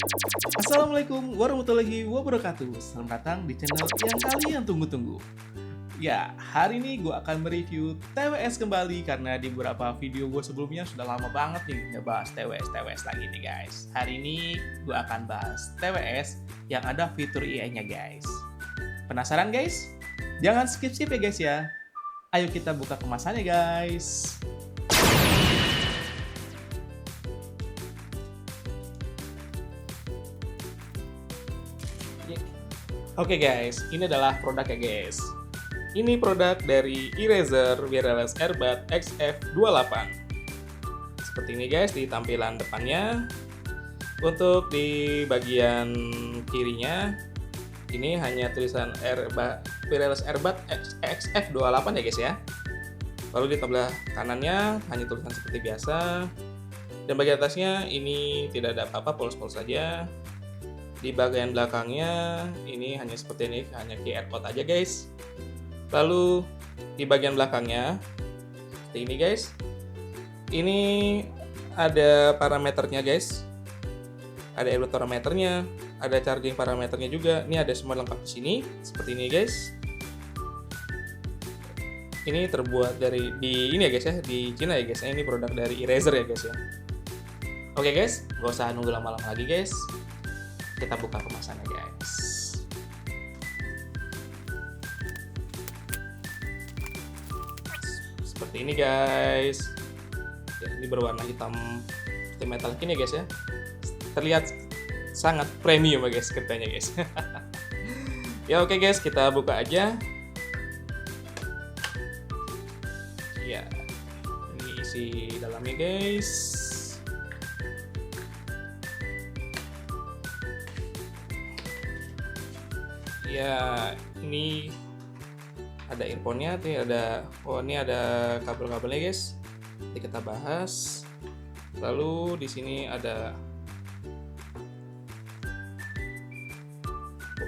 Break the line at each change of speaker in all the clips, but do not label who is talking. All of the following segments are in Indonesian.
Assalamualaikum warahmatullahi wabarakatuh. Selamat datang di channel yang kalian tunggu-tunggu. Ya, hari ini gue akan mereview TWS kembali karena di beberapa video gue sebelumnya sudah lama banget nih ngebahas TWS lagi nih guys. Hari ini gue akan bahas TWS yang ada fitur AI-nya guys. Penasaran guys? Jangan skip-skip ya guys ya. Ayo kita buka kemasannya guys. Oke guys, ini adalah produknya guys. Ini produk dari Eraser Wireless Earbud XF28. Seperti ini guys di tampilan depannya. Untuk di bagian kirinya, ini hanya tulisan Wireless Earbud XF28 ya guys ya. Lalu di sebelah kanannya hanya tulisan seperti biasa. Dan bagian atasnya ini tidak ada apa-apa, polos-polos saja. Di bagian belakangnya ini hanya seperti ini, hanya QR code aja guys. Lalu di bagian belakangnya seperti ini guys. Ini ada parameternya guys. Ada airflow parameternya, ada charging parameternya juga. Ini ada semua lengkap di sini seperti ini guys. Ini terbuat dari ini ya guys ya, di Cina ya guys. Ini produk dari Eraser ya guys ya. Oke guys, gak usah nunggu lama-lama lagi guys. Kita buka kemasannya guys. Seperti ini guys. Ya, ini berwarna hitam seperti metalik ini guys ya. Terlihat sangat premium ya guys katanya guys. Ya oke guys, kita buka aja. Ya, ini isi dalamnya guys. Ya, ini ada earphone-nya, ini ada kabel-kabelnya guys. Nanti kita bahas. Lalu di sini ada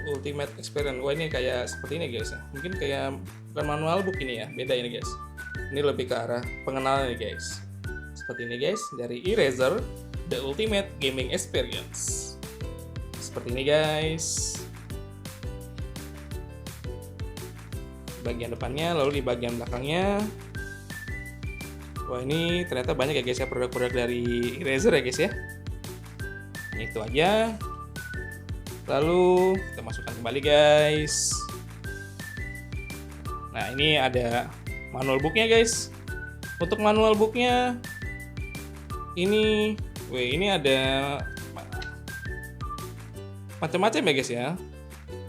Ultimate Experience. Wah, ini kayak seperti ini guys. Mungkin kayak bukan manual book ini ya, beda ini guys. Ini lebih ke arah pengenalan nih guys. Seperti ini guys, dari Eraser The Ultimate Gaming Experience. Seperti ini guys. Bagian depannya, lalu di bagian belakangnya. Wah, ini ternyata banyak ya guys ya produk-produk dari Eraser ya guys ya. Ini itu aja. Lalu kita masukkan kembali guys. Nah, ini ada manual booknya guys. Untuk manual booknya ini ada macam-macam ya guys ya.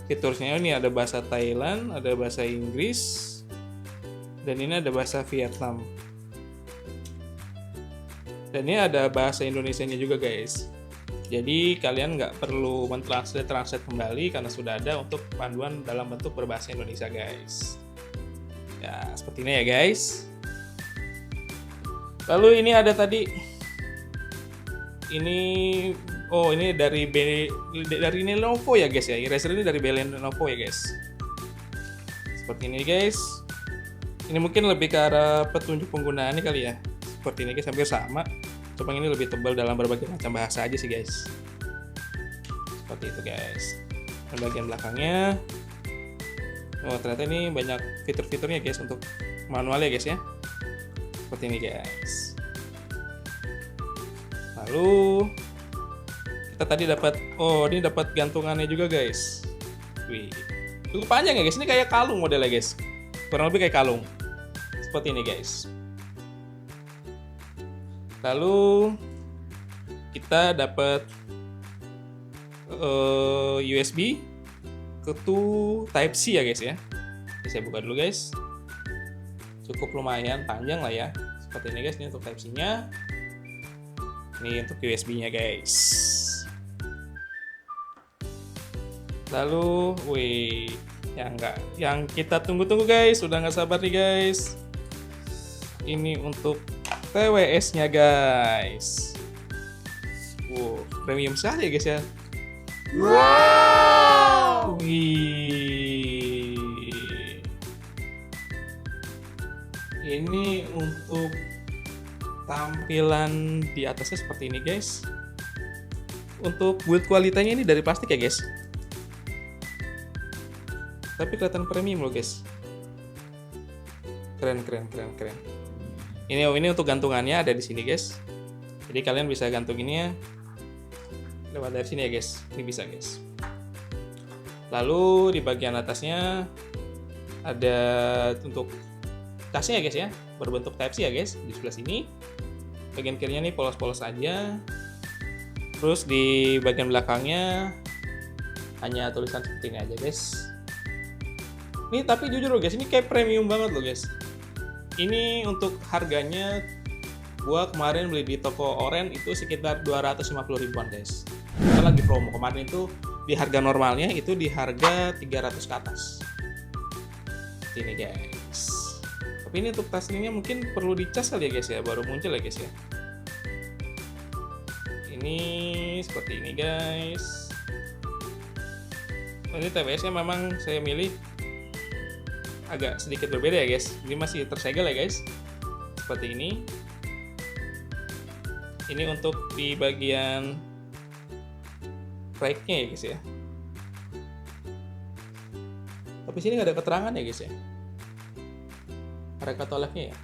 Fiturnya ini ada bahasa Thailand, ada bahasa Inggris, dan ini ada bahasa Vietnam. Dan ini ada bahasa Indonesianya juga guys. Jadi kalian nggak perlu mentranslate kembali karena sudah ada untuk panduan dalam bentuk berbahasa Indonesia guys. Ya seperti ini ya guys. Lalu ini ada tadi. Ini dari Lenovo ya guys ya. Eraser ini dari Lenovo ya guys. Seperti ini guys. Ini mungkin lebih ke arah petunjuk penggunaannya kali ya. Seperti ini guys, hampir sama. Cuma ini lebih tebal dalam berbagai macam bahasa aja sih guys. Seperti itu guys. Dan bagian belakangnya, ternyata ini banyak fitur-fiturnya guys untuk manualnya guys ya. Seperti ini guys. Lalu kita tadi dapat, ini dapat gantungannya juga guys. Wih, cukup panjang ya guys. Ini kayak kalung modelnya guys. Kurang lebih kayak kalung. Seperti ini guys. Lalu kita dapat USB ke Type C ya guys ya. Ini saya buka dulu guys. Cukup lumayan panjang lah ya. Seperti ini guys. Ini untuk Type C-nya. Ini untuk USB-nya guys. Lalu, yang kita tunggu-tunggu guys, udah nggak sabar nih guys. Ini untuk TWS-nya guys. Wow, premium sekali ya guys ya. Wow. Wih. Ini untuk tampilan di atasnya seperti ini guys. untuk build kualitasnya ini dari plastik ya guys, tapi kelihatan premium loh guys. Keren. Ini untuk gantungannya ada di sini guys, jadi kalian bisa gantung ini ya lewat dari sini ya guys. Ini bisa guys. Lalu di bagian atasnya ada untuk tasnya ya guys ya, berbentuk Type-C ya guys di sebelah sini. Bagian kirinya nih polos-polos aja. Terus di bagian belakangnya hanya tulisan seperti ini aja guys. Ini tapi jujur loh guys, ini kayak premium banget loh guys. Ini untuk harganya, gua kemarin beli di toko Oren itu sekitar 250 ribuan guys. Kita lagi promo, kemarin itu di harga normalnya itu di harga 300 ke atas. Ini guys. Tapi ini untuk tas ininya mungkin perlu dicas kali ya guys ya, baru muncul ya guys ya. Ini seperti ini guys. Ini TBS-nya memang saya milih agak sedikit berbeda ya guys. Ini masih tersegel ya guys. Seperti ini. Ini untuk di bagian rack-nya ya guys ya. Tapi sini nggak ada keterangan ya guys ya. Rack atau left-nya ya.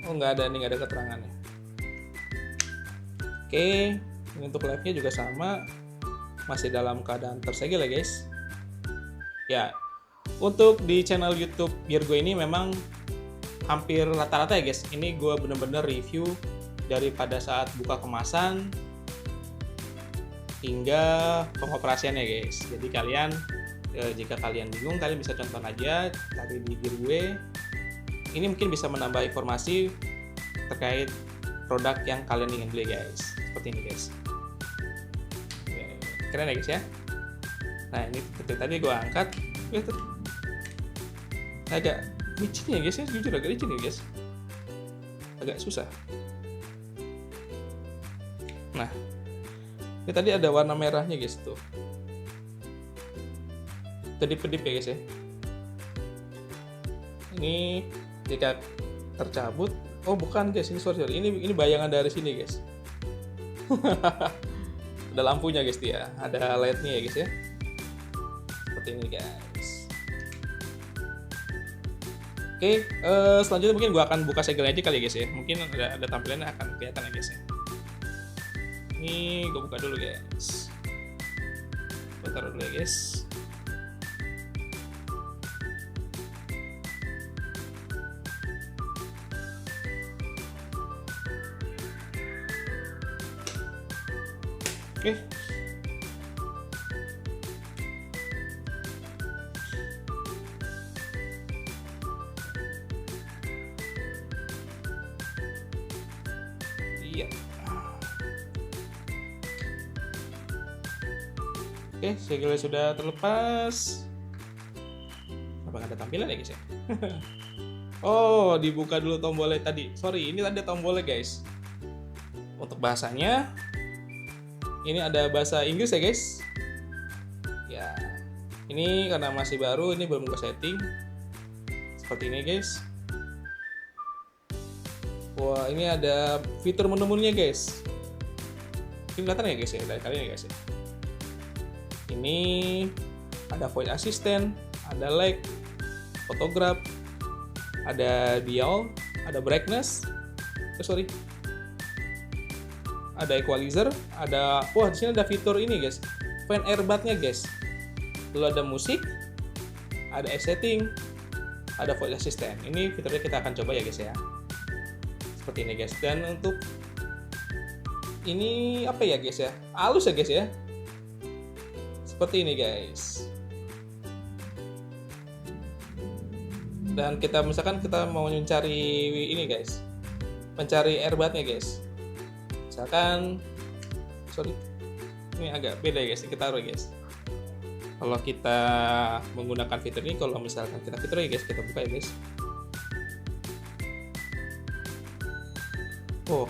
Oh nggak ada, ini nggak ada keterangannya. Oke, ini untuk left-nya juga sama. Masih dalam keadaan tersegel ya guys. Ya, untuk di channel YouTube Virgo ini memang hampir rata-rata ya guys. Ini gue bener-bener review dari pada saat buka kemasan hingga pengoperasiannya guys. Jadi kalian jika kalian bingung, kalian bisa contoh aja tadi di Virgo. Ini mungkin bisa menambah informasi terkait produk yang kalian ingin beli guys. Seperti ini guys. Keren ya guys ya. Nah ini seperti tadi gue angkat. Agak licin ya guys ya, jujur agak licin ya guys. Agak susah. Nah, ini tadi ada warna merahnya guys tuh. Kedip-kedip ya guys ya. Ini jika tercabut, oh bukan guys, ini sorry. Ini bayangan dari sini guys. Ada lampunya guys dia, ada LED-nya ya guys ya. Seperti ini guys. Oke, selanjutnya mungkin gua akan buka segel aja kali ya guys ya. Mungkin ada tampilannya akan kelihatan ya guys ya. Ini gue buka dulu guys. Gue taruh dulu ya guys. Oke. Iya. Oke, segelnya sudah terlepas. Apa ada tampilan ya guys ya? Oh, dibuka dulu tombolnya tadi. Sorry, ini ada tombolnya guys. Untuk bahasanya, ini ada bahasa Inggris ya guys. Ya, ini karena masih baru, ini belum gue setting. Seperti ini guys. Wah, ini ada fitur menu-menunya guys. Ini kelihatan ya guys ya, dari kalian ya guys ya. Ini ada voice assistant, ada lag, photograph, ada dial, ada brightness, ada equalizer, ada di sini ada fitur ini guys, fan earbud-nya guys. Lalu ada musik, ada setting, ada voice assistant. Ini fiturnya kita akan coba ya guys ya. Seperti ini guys. Dan untuk ini apa ya guys ya? Halus ya guys ya. Seperti ini guys. Dan kita misalkan kita mau mencari ini guys, mencari earbud-nya guys. Misalkan, ini agak beda ya guys, kita taruh guys. Kalau kita menggunakan fitur ini, kalau misalkan kita fitur ya guys, kita buka ya guys. Oh,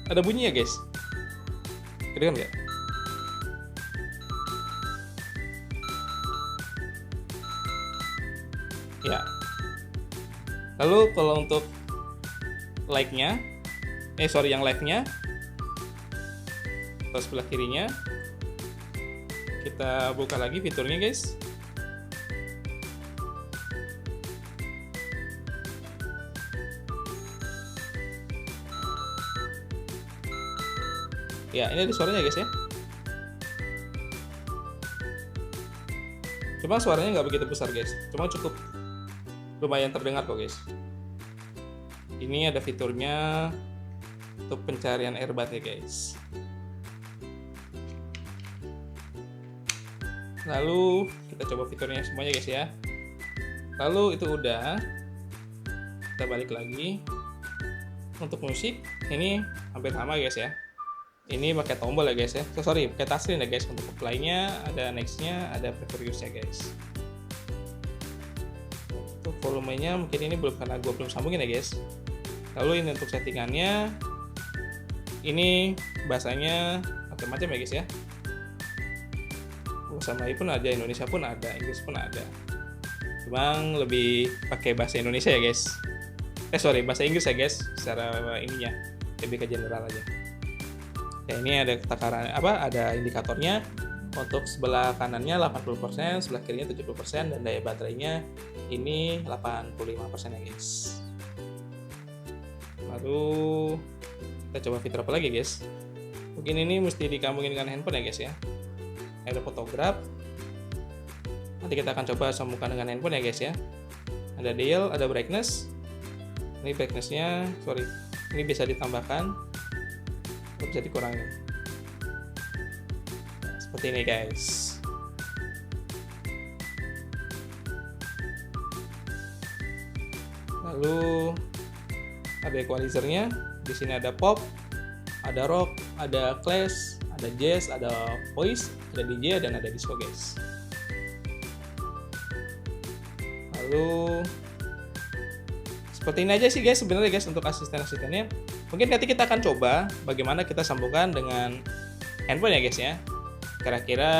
ada bunyi ya guys. Kedengar nggak? Ya. Lalu kalau untuk like-nya, yang live-nya, Kalau sebelah kirinya, kita buka lagi fiturnya guys. Ya, ini ada suaranya guys ya. Cuma suaranya nggak begitu besar guys. Cuma cukup lumayan terdengar kok guys. Ini ada fiturnya untuk pencarian earbud ya guys. Lalu kita coba fiturnya semuanya guys ya. Lalu itu udah. Kita balik lagi. Untuk musik ini hampir sama guys ya. Ini pakai tombol ya guys ya. Sorry, pakai touchscreen ya guys. Untuk play-nya, ada next-nya, ada previous-nya guys. Untuk volumenya mungkin ini belum, karena gue belum sambungin ya guys. Lalu ini untuk settingannya, ini bahasanya macam-macam ya guys ya. Bahasa Melayu pun ada, Indonesia pun ada, Inggris pun ada. Cuma lebih pakai bahasa Indonesia ya guys. Sorry, bahasa Inggris ya guys. Secara ininya lebih ke general aja. Ya, ini ada takaran ada indikatornya. Untuk sebelah kanannya 80%, sebelah kirinya 70%, dan daya baterainya ini 85% ya guys. Lalu kita coba fitur apa lagi guys. Mungkin ini mesti digabungin dengan handphone ya guys ya. Ada fotograf. Nanti kita akan coba sambungkan dengan handphone ya guys ya. Ada dial, ada brightness. Ini brightnessnya, sorry, ini bisa ditambahkan, bisa dikurangin. Nah, seperti ini guys. Lalu ada equalizernya. Di sini ada pop, ada rock, ada clash, ada jazz, ada voice, ada DJ, dan ada disco guys. Lalu seperti ini aja sih guys sebenarnya guys untuk asisten-asistennya. Mungkin nanti kita akan coba bagaimana kita sambungkan dengan handphone ya guys ya. Kira-kira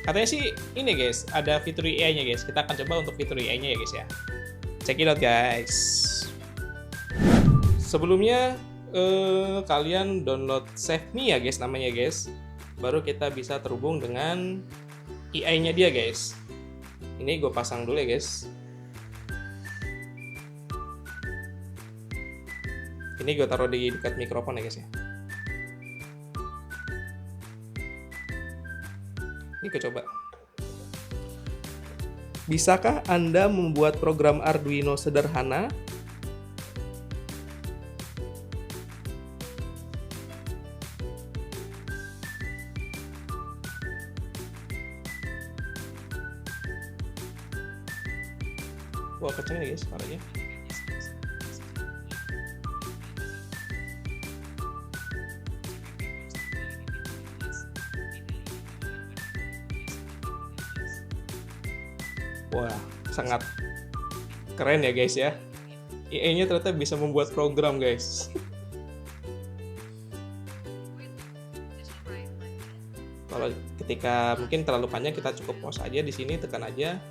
katanya sih ini guys, ada fitur AI-nya guys. Kita akan coba untuk fitur AI-nya ya guys ya. Check it out guys. Sebelumnya kalian download Save Me ya guys namanya guys. Baru kita bisa terhubung dengan AI-nya dia guys. Ini gue pasang dulu ya guys. Ini gue taruh di dekat mikrofon ya guys ya. Ini gue coba. Bisakah Anda membuat program Arduino sederhana? Wah, kecil ya guys suaranya. Wah, sangat keren ya guys ya. AI-nya ternyata bisa membuat program guys. Kalau ketika mungkin terlalu panjang, kita cukup pause aja di sini, tekan aja.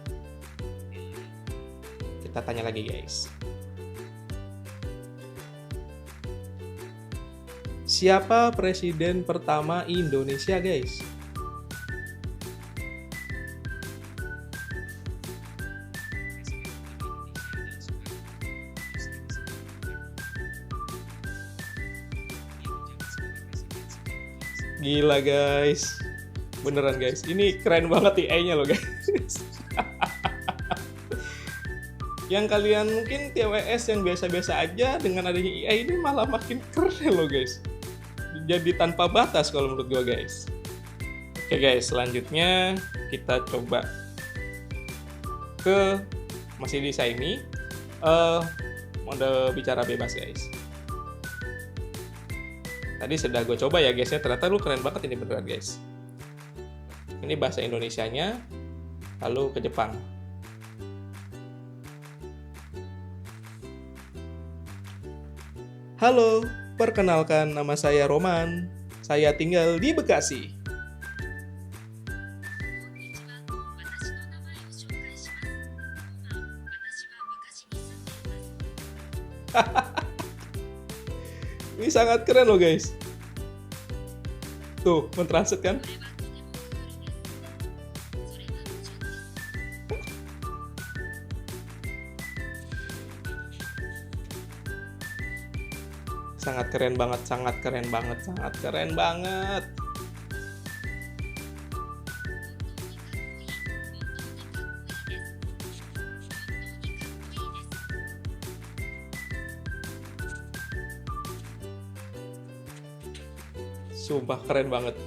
Kita tanya lagi guys. Siapa presiden pertama Indonesia guys? Gila guys, beneran guys, ini keren banget AI-nya loh guys. Yang kalian mungkin TWS yang biasa-biasa aja, dengan adanya AI ini malah makin keren loh guys. Jadi tanpa batas kalau menurut gue guys. Oke guys, selanjutnya kita coba ke masih di Xiaomi mode bicara bebas guys. Tadi sudah gue coba ya guys ya, ternyata lu keren banget ini beneran guys. Ini bahasa Indonesianya, lalu ke Jepang. Halo, perkenalkan nama saya Roman. Saya tinggal di Bekasi. Ini sangat keren loh guys. Tuh, mentransit kan? Sangat keren banget, sangat keren banget, sangat keren banget. Sumpah keren banget.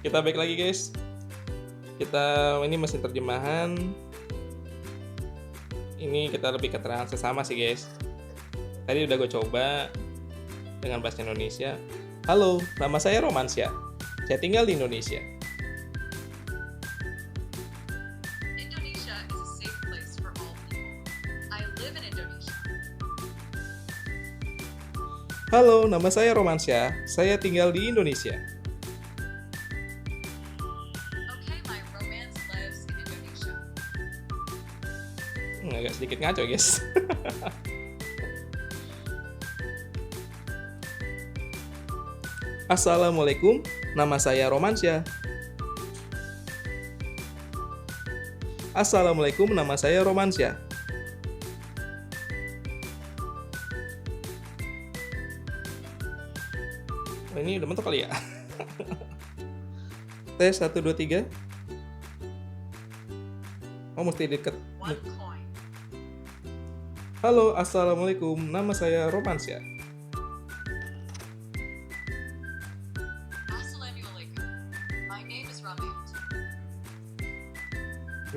Kita back lagi guys. Ini mesin terjemahan. Ini kita lebih ke translate sama sih guys. Tadi udah gue coba dengan bahasa Indonesia. Halo, nama saya Romansia. Saya tinggal di Indonesia.
Indonesia is a safe place for all people. I live in Indonesia.
Halo, nama saya Romansia. Saya tinggal di Indonesia.
Okay, my romance lives in Indonesia.
Agak sedikit ngaco guys. Assalamualaikum, nama saya Romansia. Assalamualaikum, nama saya Romansia. Oh, ini udah mentok kali ya? Tes 1, 2, 3. Oh, mesti deket.
One coin.
Halo, assalamualaikum, nama saya Romansia.
Assalamualaikum. My name is Ramant.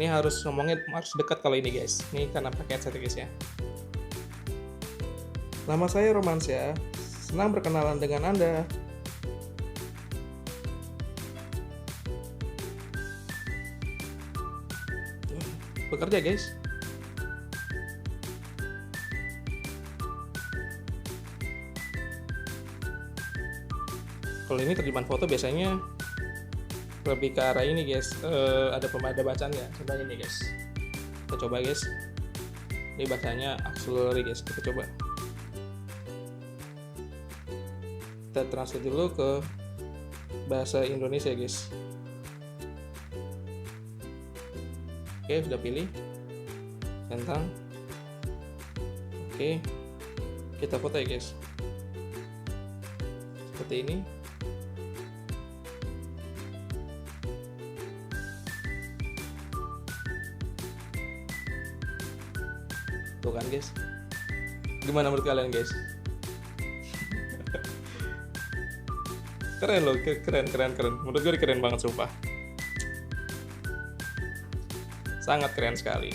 Ini harus ngomongnya harus dekat kalau ini guys. Ini karena pakai headset guys ya. Nama saya Romansia. Senang berkenalan dengan Anda. Bekerja guys. Kalau ini terjemahan foto biasanya lebih ke arah ini guys. Ada bacaannya. Coba ini guys. Kita coba guys. Ini bahasanya auxiliary guys. Kita coba. Kita translate dulu ke bahasa Indonesia guys. Oke, sudah pilih centang. Oke, kita foto ya guys, seperti ini. Tuh kan guys, gimana menurut kalian guys? Keren loh, keren. Menurut gue keren banget sumpah. Sangat keren sekali.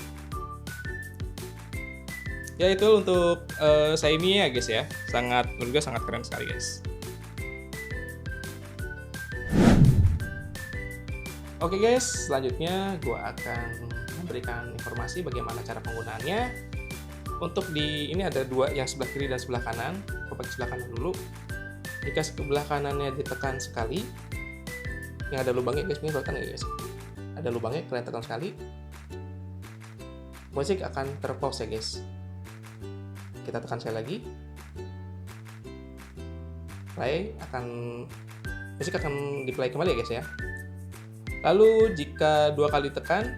Ya itu untuk Saimi ya guys ya. Menurut gue sangat keren sekali guys. Oke guys, selanjutnya gue akan memberikan informasi bagaimana cara penggunaannya. Untuk ini ada dua, yang sebelah kiri dan sebelah kanan. Gue pakai sebelah kanan dulu. Jika sebelah kanannya ditekan sekali, yang ada lubangnya guys, ini kelihatan ya guys. Ada lubangnya, kalian tekan sekali. Musik akan terpause ya guys. Kita tekan sekali lagi. Musik akan di-play kembali ya guys ya. Lalu jika 2 kali tekan,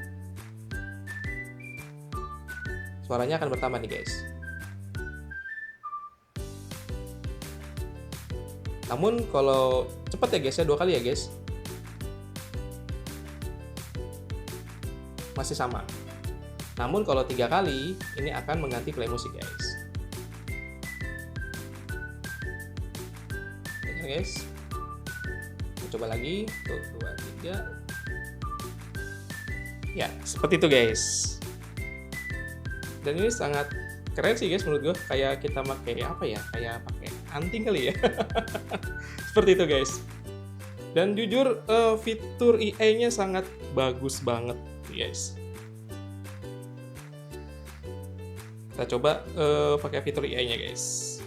suaranya akan bertambah nih guys. Namun kalau cepat ya guys ya, 2 kali ya guys, masih sama. Namun kalau 3 kali, ini akan mengganti play musik guys. Oke guys, kita coba lagi. Tuh, 2, 3. Ya, seperti itu guys. Dan ini sangat keren sih guys menurut gue. Kayak kita pakai apa ya? Kayak pakai anting kali ya. Seperti itu guys. Dan jujur fitur AI-nya sangat bagus banget guys. Kita coba pakai fitur AI-nya guys.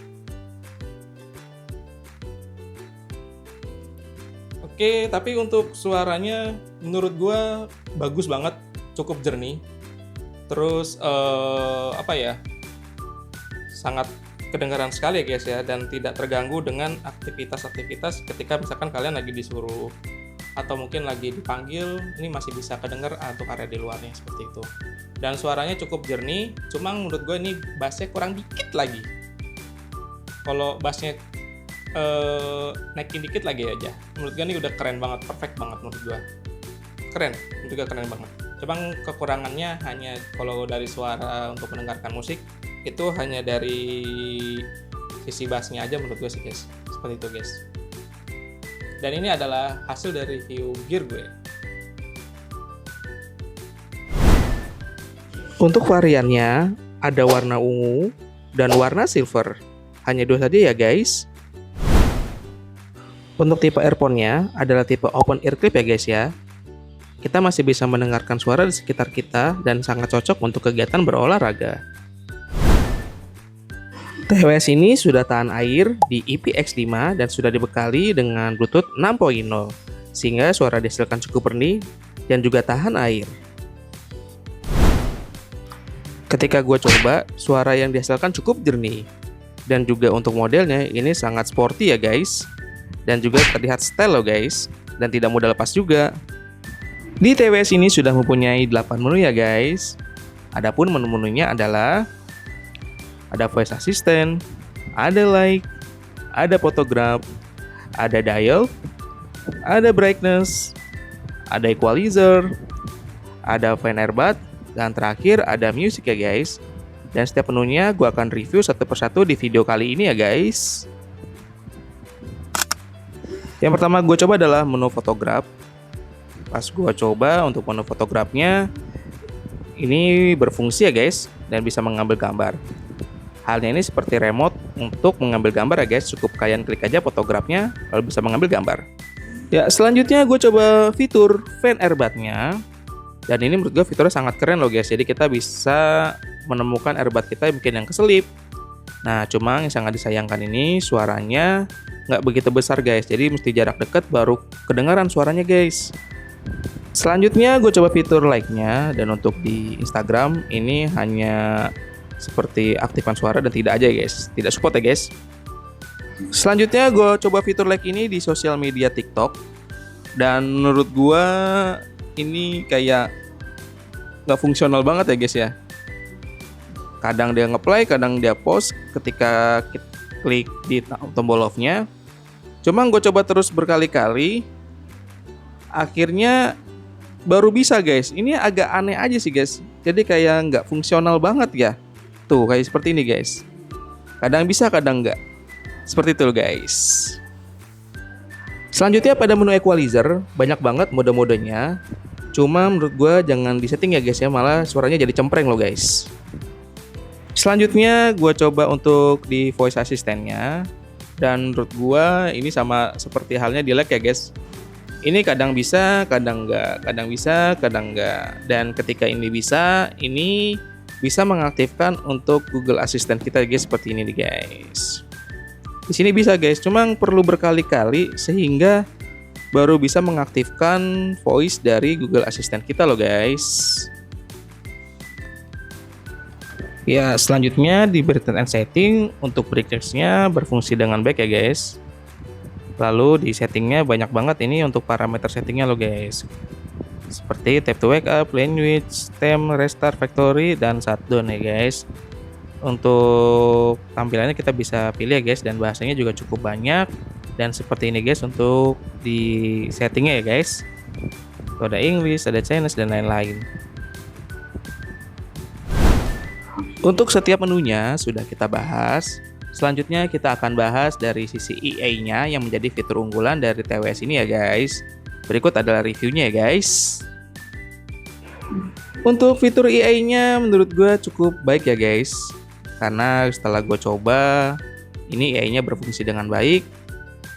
Oke, tapi untuk suaranya menurut gua bagus banget, cukup jernih. Terus apa ya? sangat kedengaran sekali ya guys ya, dan tidak terganggu dengan aktivitas-aktivitas ketika misalkan kalian lagi disuruh atau mungkin lagi dipanggil, ini masih bisa kedengar untuk area di luarnya seperti itu. Dan suaranya cukup jernih, cuma menurut gue ini bassnya kurang dikit lagi. Kalau bassnya naikin dikit lagi aja, menurut gue ini udah keren banget, perfect banget menurut gue. Keren, juga keren banget. Cuma kekurangannya hanya kalau dari suara untuk mendengarkan musik itu hanya dari sisi bassnya aja menurut gue sih guys. Seperti itu guys. Dan ini adalah hasil dari review gear gue. Untuk variannya ada warna ungu dan warna silver. Hanya 2 saja ya guys. Untuk tipe earphone-nya adalah tipe open ear clip ya guys ya. Kita masih bisa mendengarkan suara di sekitar kita dan sangat cocok untuk kegiatan berolahraga. TWS ini sudah tahan air di IPX5 dan sudah dibekali dengan Bluetooth 6.0 sehingga suara dihasilkan cukup jernih dan juga tahan air. Ketika gue coba, suara yang dihasilkan cukup jernih dan juga untuk modelnya ini sangat sporty ya guys, dan juga terlihat style loh guys, dan tidak mudah lepas juga. Di TWS ini sudah mempunyai 8 menu ya guys. Adapun menu-menunya adalah ada voice assistant, ada light, ada photograph, ada dial, ada brightness, ada equalizer, ada fan earbud, dan terakhir ada music ya guys. Dan setiap menunya gue akan review satu persatu di video kali ini ya guys. Yang pertama gue coba adalah menu fotograf. Pas gue coba untuk menu fotografnya, ini berfungsi ya guys, dan bisa mengambil gambar. Halnya ini seperti remote untuk mengambil gambar ya guys, cukup kalian klik aja fotografnya lalu bisa mengambil gambar. Ya, selanjutnya gue coba fitur fan earbud-nya. Dan ini menurut gue fiturnya sangat keren loh guys, jadi kita bisa menemukan earbud kita mungkin yang keselip. Nah, cuma yang sangat disayangkan ini suaranya nggak begitu besar guys, jadi mesti jarak dekat baru kedengaran suaranya guys. Selanjutnya gue coba fitur like-nya, dan untuk di Instagram ini hanya seperti aktifkan suara dan tidak aja guys, tidak support ya guys. Selanjutnya gue coba fitur like ini di sosial media TikTok, dan menurut gue ini kayak nggak fungsional banget ya guys ya. Kadang dia nge-play, kadang dia pause ketika kita klik di tombol love-nya. Cuma gue coba terus berkali-kali, akhirnya baru bisa guys. Ini agak aneh aja sih guys, jadi kayak nggak fungsional banget ya. Tuh kayak seperti ini guys, kadang bisa kadang enggak, seperti itu guys. Selanjutnya pada menu equalizer, banyak banget mode-modenya. Cuma menurut gue jangan disetting ya guys ya, malah suaranya jadi cempreng loh guys. Selanjutnya gue coba untuk di voice assistant-nya, dan menurut gue ini sama seperti halnya di like ya guys. Ini kadang bisa, kadang enggak, kadang bisa, kadang enggak. Dan ketika ini bisa, ini bisa mengaktifkan untuk Google Assistant kita guys, seperti ini nih guys. Di sini bisa guys, cuma perlu berkali-kali sehingga baru bisa mengaktifkan voice dari Google Assistant kita loh guys. Ya, selanjutnya di Brightness and Setting, untuk brightness-nya berfungsi dengan baik ya guys. Lalu di settingnya banyak banget ini untuk parameter settingnya loh guys, seperti tap to wake up, language, time, restart, factory, dan shutdown ya guys. Untuk tampilannya kita bisa pilih ya guys, dan bahasanya juga cukup banyak. Dan seperti ini guys untuk di settingnya ya guys. Tuh ada English, ada Chinese, dan lain-lain. Untuk setiap menunya sudah kita bahas. Selanjutnya kita akan bahas dari sisi EA-nya yang menjadi fitur unggulan dari TWS ini ya guys. Berikut adalah reviewnya ya guys. Untuk fitur EA-nya menurut gue cukup baik ya guys, karena setelah gue coba ini EA-nya berfungsi dengan baik.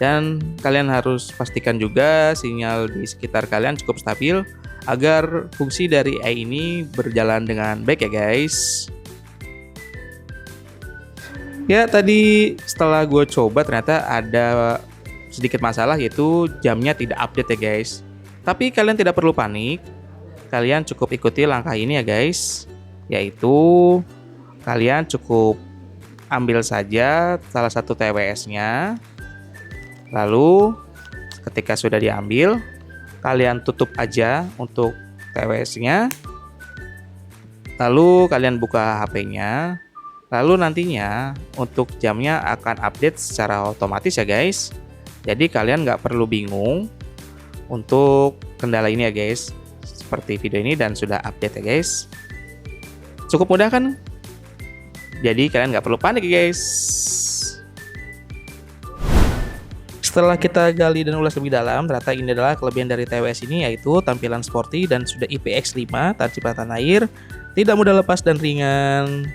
Dan kalian harus pastikan juga sinyal di sekitar kalian cukup stabil agar fungsi dari EA ini berjalan dengan baik ya guys. Ya, tadi setelah gue coba ternyata ada sedikit masalah, yaitu jamnya tidak update ya guys. Tapi kalian tidak perlu panik, kalian cukup ikuti langkah ini ya guys, yaitu kalian cukup ambil saja salah satu TWS-nya. Lalu ketika sudah diambil, kalian tutup aja untuk TWS-nya. Lalu kalian buka HP-nya. Lalu nantinya untuk jamnya akan update secara otomatis ya guys. Jadi kalian nggak perlu bingung untuk kendala ini ya guys. Seperti video ini dan sudah update ya guys. Cukup mudah kan? Jadi kalian nggak perlu panik ya guys. Setelah kita gali dan ulas lebih dalam, ternyata ini adalah kelebihan dari TWS ini, yaitu tampilan sporty dan sudah IPX5, tahan cipratan air, tidak mudah lepas dan ringan,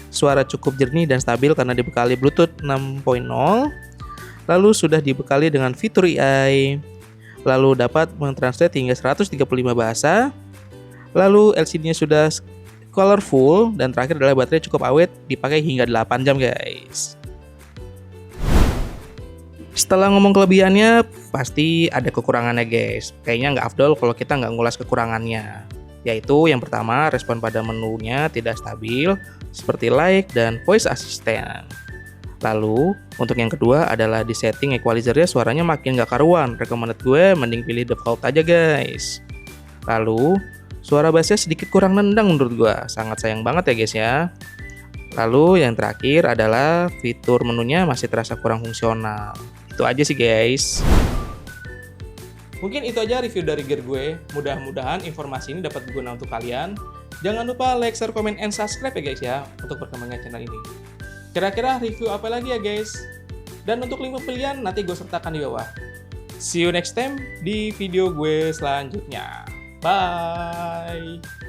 suara cukup jernih dan stabil karena dibekali Bluetooth 6.0, lalu sudah dibekali dengan fitur AI, lalu dapat mentranslate hingga 135 bahasa, lalu LCD-nya sudah colorful, dan terakhir adalah baterai cukup awet, dipakai hingga 8 jam guys. Setelah ngomong kelebihannya, pasti ada kekurangannya guys. Kayaknya nggak afdol kalau kita nggak ngulas kekurangannya. Yaitu yang pertama, respon pada menunya tidak stabil, seperti like dan voice assistant. Lalu, untuk yang kedua adalah di setting equalizer-nya suaranya makin nggak karuan. Recommended gue mending pilih default aja guys. Lalu, suara bassnya sedikit kurang nendang menurut gue. Sangat sayang banget ya guys ya. Lalu yang terakhir adalah fitur menunya masih terasa kurang fungsional. Itu aja sih guys. Mungkin itu aja review dari gear gue. Mudah-mudahan informasi ini dapat berguna untuk kalian. Jangan lupa like, share, comment, and subscribe ya guys ya untuk perkembangan channel ini. Kira-kira review apa lagi ya guys? Dan untuk link pembelian nanti gue sertakan di bawah. See you next time di video gue selanjutnya. Bye!